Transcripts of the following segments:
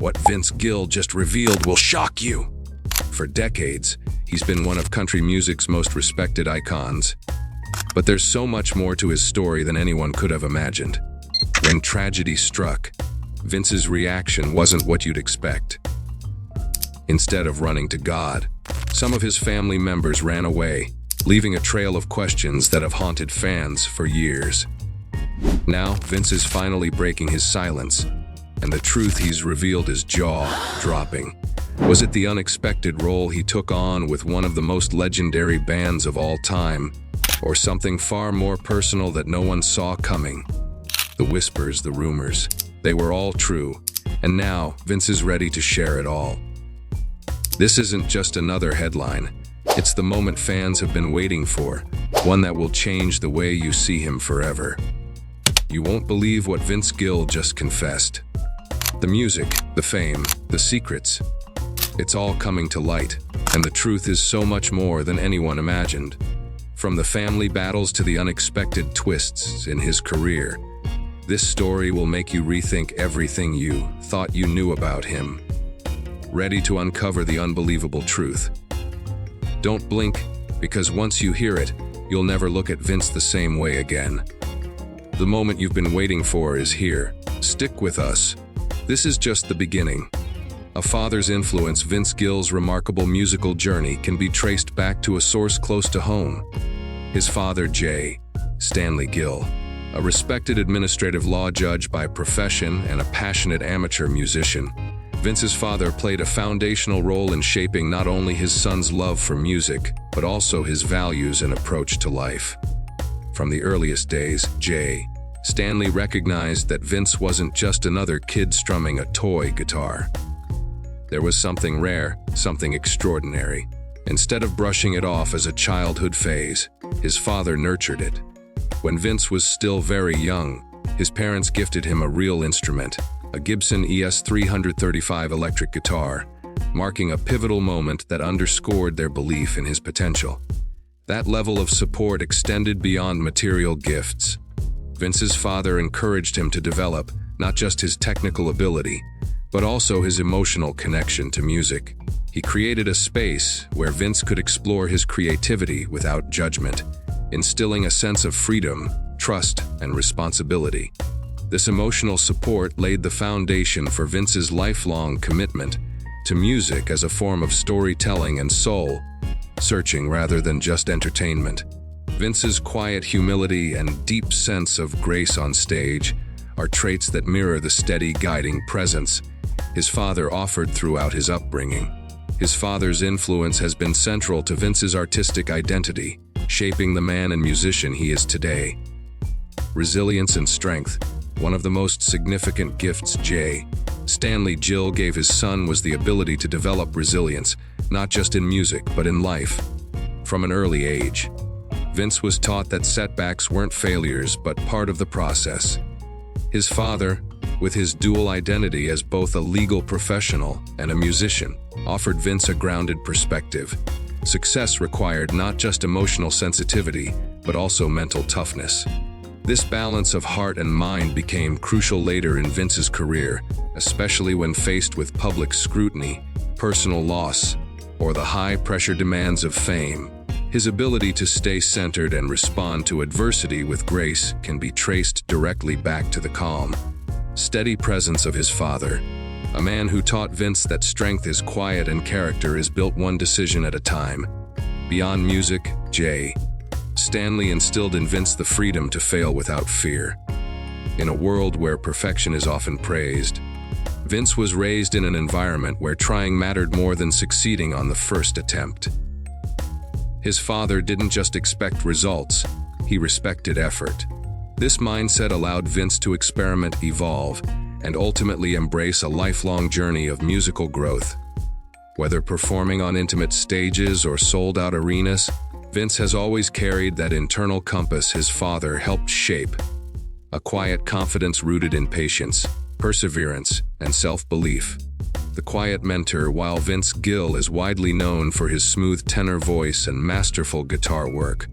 What Vince Gill just revealed will shock you. For decades, he's been one of country music's most respected icons. But there's so much more to his story than anyone could have imagined. When tragedy struck, Vince's reaction wasn't what you'd expect. Instead of running to God, some of his family members ran away, leaving a trail of questions that have haunted fans for years. Now, Vince is finally breaking his silence, and the truth he's revealed is jaw-dropping. Was it the unexpected role he took on with one of the most legendary bands of all time, or something far more personal that no one saw coming? The whispers, the rumors, they were all true, and now Vince is ready to share it all. This isn't just another headline. It's the moment fans have been waiting for, one that will change the way you see him forever. You won't believe what Vince Gill just confessed. The music, the fame, the secrets. It's all coming to light, and the truth is so much more than anyone imagined. From the family battles to the unexpected twists in his career, this story will make you rethink everything you thought you knew about him. Ready to uncover the unbelievable truth? Don't blink, because once you hear it, you'll never look at Vince the same way again. The moment you've been waiting for is here. Stick with us. This is just the beginning. A father's influence, Vince Gill's remarkable musical journey can be traced back to a source close to home. His father, J. Stanley Gill, a respected administrative law judge by profession and a passionate amateur musician, Vince's father played a foundational role in shaping not only his son's love for music, but also his values and approach to life. From the earliest days, J. Stanley recognized that Vince wasn't just another kid strumming a toy guitar. There was something rare, something extraordinary. Instead of brushing it off as a childhood phase, his father nurtured it. When Vince was still very young, his parents gifted him a real instrument, a Gibson ES 335 electric guitar, marking a pivotal moment that underscored their belief in his potential. That level of support extended beyond material gifts. Vince's father encouraged him to develop not just his technical ability, but also his emotional connection to music. He created a space where Vince could explore his creativity without judgment, instilling a sense of freedom, trust, and responsibility. This emotional support laid the foundation for Vince's lifelong commitment to music as a form of storytelling and soul-searching rather than just entertainment. Vince's quiet humility and deep sense of grace on stage are traits that mirror the steady, guiding presence his father offered throughout his upbringing. His father's influence has been central to Vince's artistic identity, shaping the man and musician he is today. Resilience and strength, one of the most significant gifts J. Stanley Gill gave his son was the ability to develop resilience, not just in music, but in life. From an early age, Vince was taught that setbacks weren't failures, but part of the process. His father, with his dual identity as both a legal professional and a musician, offered Vince a grounded perspective. Success required not just emotional sensitivity, but also mental toughness. This balance of heart and mind became crucial later in Vince's career, especially when faced with public scrutiny, personal loss, or the high-pressure demands of fame. His ability to stay centered and respond to adversity with grace can be traced directly back to the calm, steady presence of his father, a man who taught Vince that strength is quiet and character is built one decision at a time. Beyond music, J. Stanley instilled in Vince the freedom to fail without fear. In a world where perfection is often praised, Vince was raised in an environment where trying mattered more than succeeding on the first attempt. His father didn't just expect results, he respected effort. This mindset allowed Vince to experiment, evolve, and ultimately embrace a lifelong journey of musical growth. Whether performing on intimate stages or sold-out arenas, Vince has always carried that internal compass his father helped shape. A quiet confidence rooted in patience, perseverance, and self-belief. The quiet mentor, while Vince Gill is widely known for his smooth tenor voice and masterful guitar work,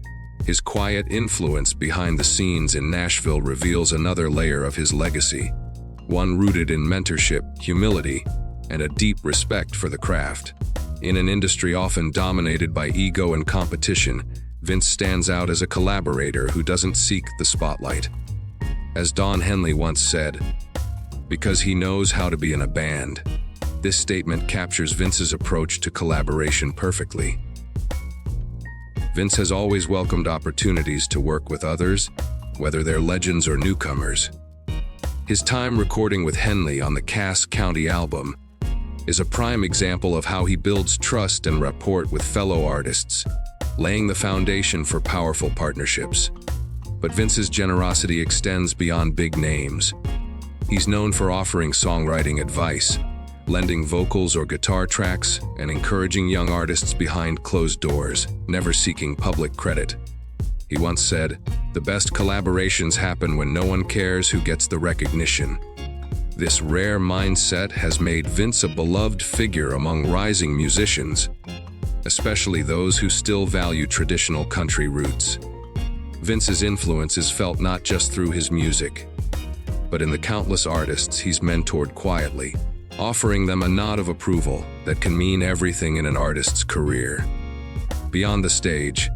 his quiet influence behind the scenes in Nashville reveals another layer of his legacy, one rooted in mentorship, humility, and a deep respect for the craft. In an industry often dominated by ego and competition, Vince stands out as a collaborator who doesn't seek the spotlight. As Don Henley once said, "Because he knows how to be in a band." This statement captures Vince's approach to collaboration perfectly. Vince has always welcomed opportunities to work with others, whether they're legends or newcomers. His time recording with Henley on the Cass County album is a prime example of how he builds trust and rapport with fellow artists, laying the foundation for powerful partnerships. But Vince's generosity extends beyond big names. He's known for offering songwriting advice, lending vocals or guitar tracks, and encouraging young artists behind closed doors, never seeking public credit. He once said, "The best collaborations happen when no one cares who gets the recognition." This rare mindset has made Vince a beloved figure among rising musicians, especially those who still value traditional country roots. Vince's influence is felt not just through his music, but in the countless artists he's mentored quietly, offering them a nod of approval that can mean everything in an artist's career. Beyond the stage,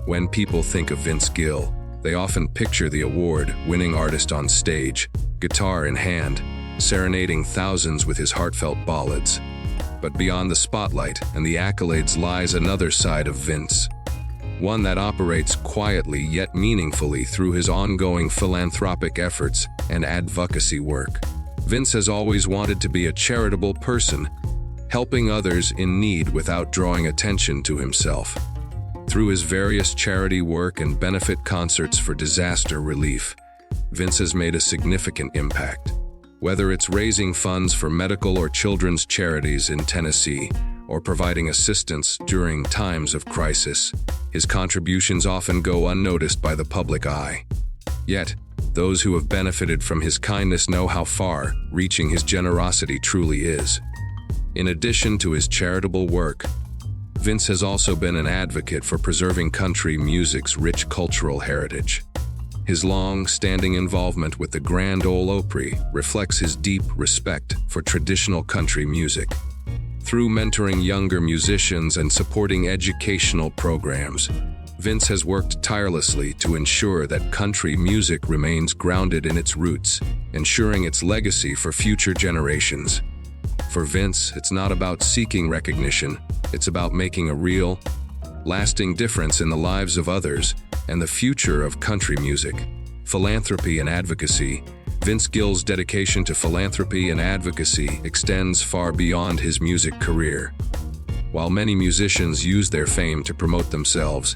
when people think of Vince Gill, they often picture the award-winning artist on stage, guitar in hand, serenading thousands with his heartfelt ballads. But beyond the spotlight and the accolades lies another side of Vince, one that operates quietly yet meaningfully through his ongoing philanthropic efforts and advocacy work. Vince has always wanted to be a charitable person, helping others in need without drawing attention to himself. Through his various charity work and benefit concerts for disaster relief, Vince has made a significant impact. Whether it's raising funds for medical or children's charities in Tennessee, or providing assistance during times of crisis, his contributions often go unnoticed by the public eye. Yet, those who have benefited from his kindness know how far-reaching his generosity truly is. In addition to his charitable work, Vince has also been an advocate for preserving country music's rich cultural heritage. His long-standing involvement with the Grand Ole Opry reflects his deep respect for traditional country music. Through mentoring younger musicians and supporting educational programs, Vince has worked tirelessly to ensure that country music remains grounded in its roots, ensuring its legacy for future generations. For Vince, it's not about seeking recognition, it's about making a real, lasting difference in the lives of others and the future of country music. Philanthropy and advocacy. Vince Gill's dedication to philanthropy and advocacy extends far beyond his music career. While many musicians use their fame to promote themselves,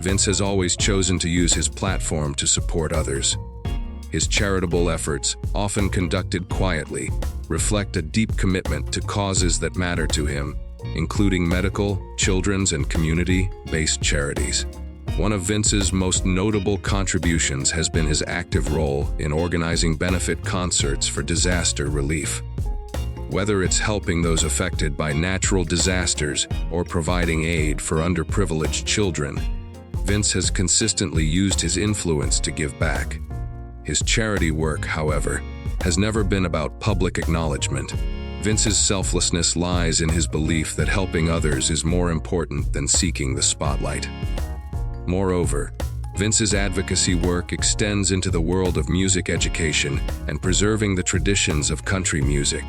Vince has always chosen to use his platform to support others. His charitable efforts, often conducted quietly, reflect a deep commitment to causes that matter to him, including medical, children's, and community-based charities. One of Vince's most notable contributions has been his active role in organizing benefit concerts for disaster relief. Whether it's helping those affected by natural disasters or providing aid for underprivileged children, Vince has consistently used his influence to give back. His charity work, however, has never been about public acknowledgement. Vince's selflessness lies in his belief that helping others is more important than seeking the spotlight. Moreover, Vince's advocacy work extends into the world of music education and preserving the traditions of country music.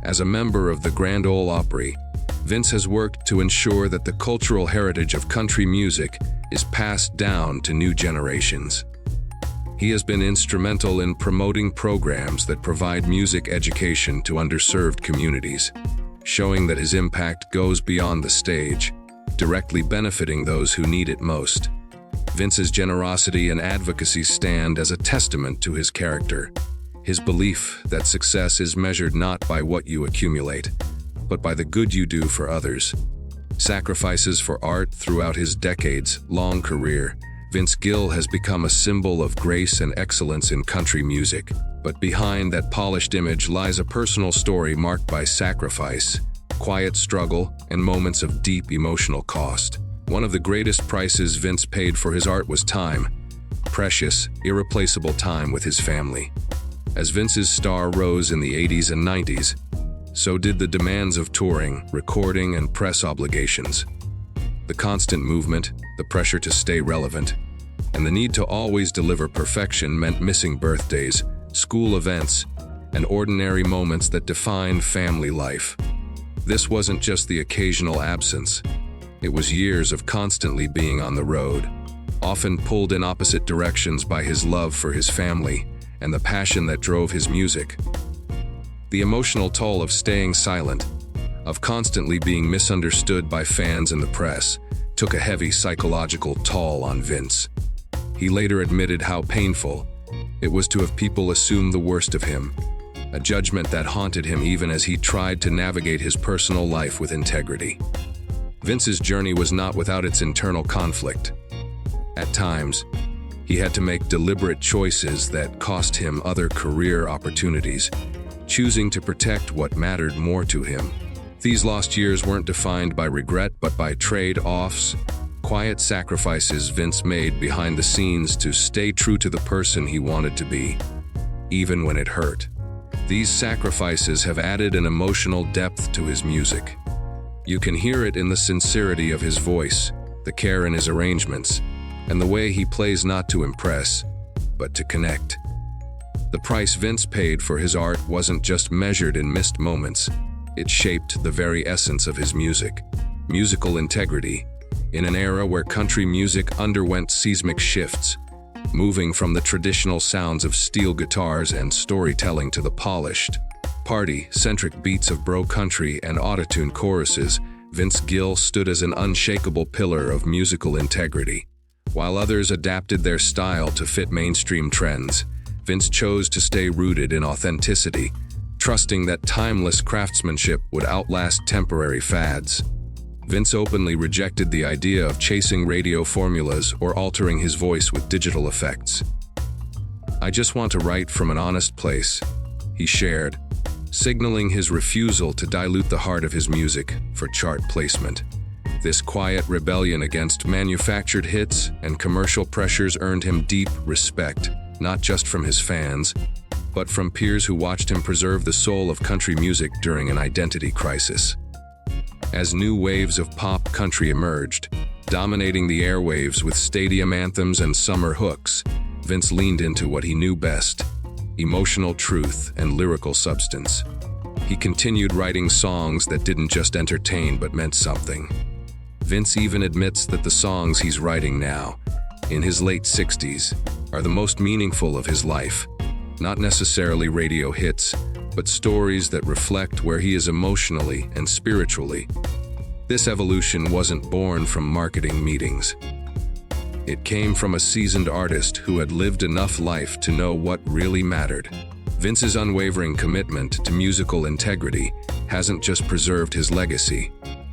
As a member of the Grand Ole Opry, Vince has worked to ensure that the cultural heritage of country music is passed down to new generations. He has been instrumental in promoting programs that provide music education to underserved communities, showing that his impact goes beyond the stage, directly benefiting those who need it most. Vince's generosity and advocacy stand as a testament to his character, his belief that success is measured not by what you accumulate, but by the good you do for others. Sacrifices for art throughout his decades-long career, Vince Gill has become a symbol of grace and excellence in country music. But behind that polished image lies a personal story marked by sacrifice, quiet struggle, and moments of deep emotional cost. One of the greatest prices Vince paid for his art was time, precious, irreplaceable time with his family. As Vince's star rose in the 80s and 90s, So did the demands of touring, recording, and press obligations. The constant movement, the pressure to stay relevant, and the need to always deliver perfection meant missing birthdays, school events, and ordinary moments that defined family life. This wasn't just the occasional absence. It was years of constantly being on the road, often pulled in opposite directions by his love for his family and the passion that drove his music. The emotional toll of staying silent, of constantly being misunderstood by fans and the press, took a heavy psychological toll on Vince. He later admitted how painful it was to have people assume the worst of him, a judgment that haunted him even as he tried to navigate his personal life with integrity. Vince's journey was not without its internal conflict. At times, he had to make deliberate choices that cost him other career opportunities, choosing to protect what mattered more to him. These lost years weren't defined by regret but by trade-offs, quiet sacrifices Vince made behind the scenes to stay true to the person he wanted to be, even when it hurt. These sacrifices have added an emotional depth to his music. You can hear it in the sincerity of his voice, the care in his arrangements, and the way he plays not to impress, but to connect. The price Vince paid for his art wasn't just measured in missed moments. It shaped the very essence of his music, musical integrity, in an era where country music underwent seismic shifts, moving from the traditional sounds of steel guitars and storytelling to the polished, party-centric beats of bro country and autotune choruses. Vince Gill stood as an unshakable pillar of musical integrity. While others adapted their style to fit mainstream trends, Vince chose to stay rooted in authenticity, trusting that timeless craftsmanship would outlast temporary fads. Vince openly rejected the idea of chasing radio formulas or altering his voice with digital effects. "I just want to write from an honest place," he shared, signaling his refusal to dilute the heart of his music for chart placement. This quiet rebellion against manufactured hits and commercial pressures earned him deep respect, not just from his fans, but from peers who watched him preserve the soul of country music during an identity crisis. As new waves of pop country emerged, dominating the airwaves with stadium anthems and summer hooks, Vince leaned into what he knew best: emotional truth and lyrical substance. He continued writing songs that didn't just entertain but meant something. Vince even admits that the songs he's writing now, in his late 60s, are the most meaningful of his life. Not necessarily radio hits, but stories that reflect where he is emotionally and spiritually. This evolution wasn't born from marketing meetings. It came from a seasoned artist who had lived enough life to know what really mattered. Vince's unwavering commitment to musical integrity hasn't just preserved his legacy,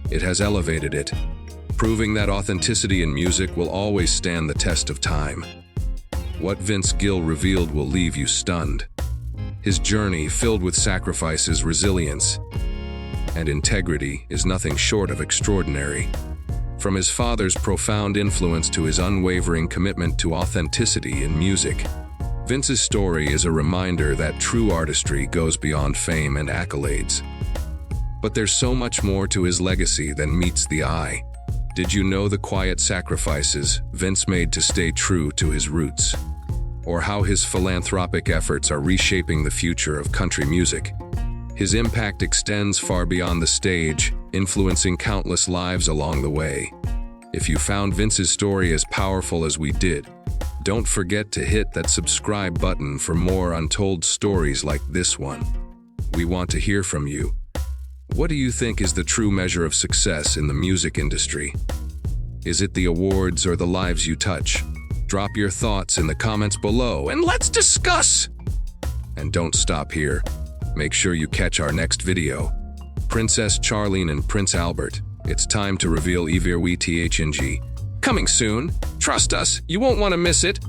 it has elevated it, proving that authenticity in music will always stand the test of time. What Vince Gill revealed will leave you stunned. His journey, filled with sacrifices, resilience, and integrity, is nothing short of extraordinary. From his father's profound influence to his unwavering commitment to authenticity in music, Vince's story is a reminder that true artistry goes beyond fame and accolades. But there's so much more to his legacy than meets the eye. Did you know the quiet sacrifices Vince made to stay true to his roots? Or how his philanthropic efforts are reshaping the future of country music? His impact extends far beyond the stage, influencing countless lives along the way. If you found Vince's story as powerful as we did, don't forget to hit that subscribe button for more untold stories like this one. We want to hear from you. What do you think is the true measure of success in the music industry? Is it the awards or the lives you touch? Drop your thoughts in the comments below and let's discuss! And don't stop here. Make sure you catch our next video. Princess Charlene and Prince Albert. It's time to reveal Evir We THNG. Coming soon. Trust us, you won't want to miss it.